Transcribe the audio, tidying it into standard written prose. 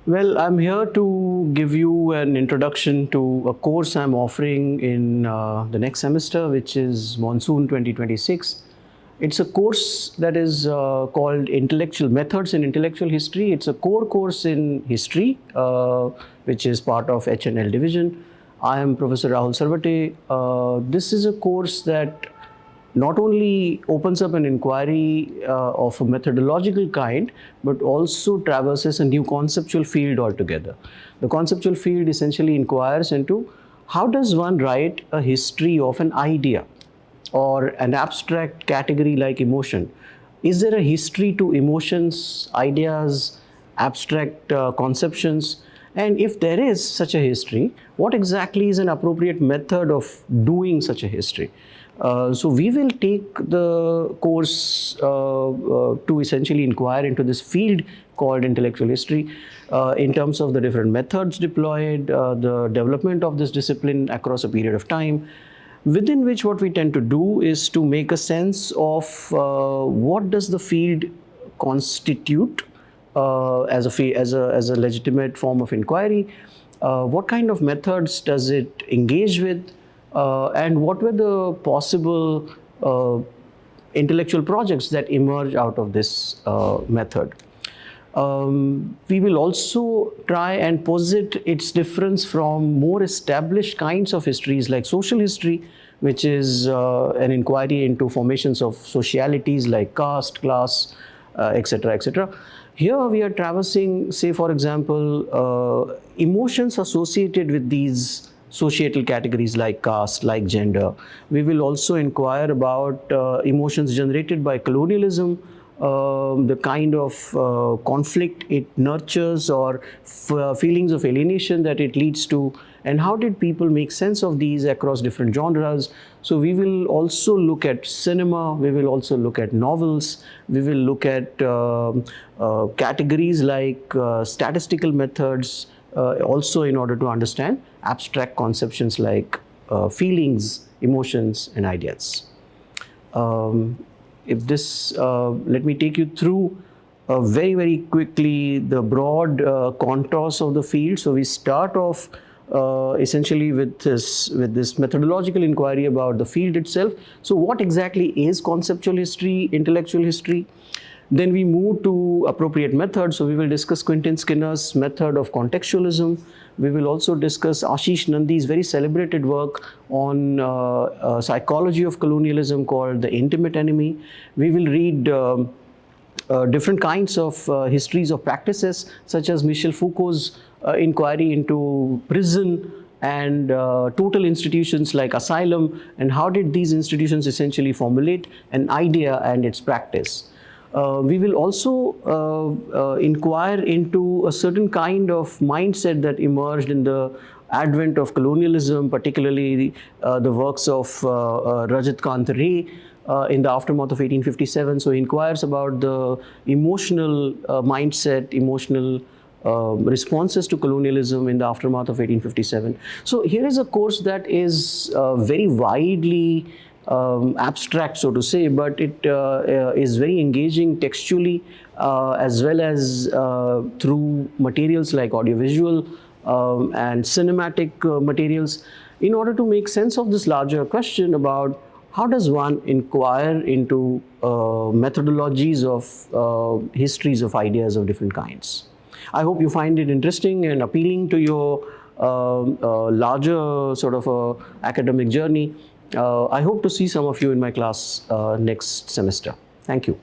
Well, I'm here to give you an introduction to a course I'm offering in the next semester, which is Monsoon 2026. It's a course that is called Intellectual Methods in Intellectual History. It's a core course in history, which is part of H&L division. I am Professor Rahul Sarwate. This is a course that not only opens up an inquiry of a methodological kind, but also traverses a new conceptual field altogether. The conceptual field essentially inquires into how does one write a history of an idea or an abstract category like emotion. Is there a history to emotions, ideas, abstract conceptions? And if there is such a history, what exactly is an appropriate method of doing such a history? So we will take the course to essentially inquire into this field called intellectual history in terms of the different methods deployed, the development of this discipline across a period of time, within which what we tend to do is to make a sense of what does the field constitute as a legitimate form of inquiry, what kind of methods does it engage with, and what were the possible intellectual projects that emerge out of this method. We will also try and posit its difference from more established kinds of histories like social history, which is an inquiry into formations of socialities like caste, class, etc., etc. Here we are traversing, say for example, emotions associated with these societal categories like caste, like gender. We will also inquire about emotions generated by colonialism, the kind of conflict it nurtures or feelings of alienation that it leads to, and how did people make sense of these across different genres. So we will also look at cinema, we will also look at novels, we will look at categories like statistical methods, also in order to understand abstract conceptions like feelings, emotions, and ideas. Let me take you through very quickly the broad contours of the field. So we start off essentially with this methodological inquiry about the field itself. So what exactly is conceptual history, intellectual history? Then we move to appropriate methods. So we will discuss Quentin Skinner's method of contextualism. We will also discuss Ashis Nandy's very celebrated work on psychology of colonialism called The Intimate Enemy. We will read different kinds of histories of practices, such as Michel Foucault's inquiry into prison and total institutions like asylum, and how did these institutions essentially formulate an idea and its practice. We will also inquire into a certain kind of mindset that emerged in the advent of colonialism, particularly the works of Rajat Kant Ray in the aftermath of 1857. So he inquires about the emotional mindset, emotional responses to colonialism in the aftermath of 1857. So here is a course that is very widely abstract, so to say, but it is very engaging textually as well as through materials like audiovisual and cinematic materials, in order to make sense of this larger question about how does one inquire into methodologies of histories of ideas of different kinds. I hope you find it interesting and appealing to your larger sort of academic journey. I hope to see some of you in my class next semester. Thank you.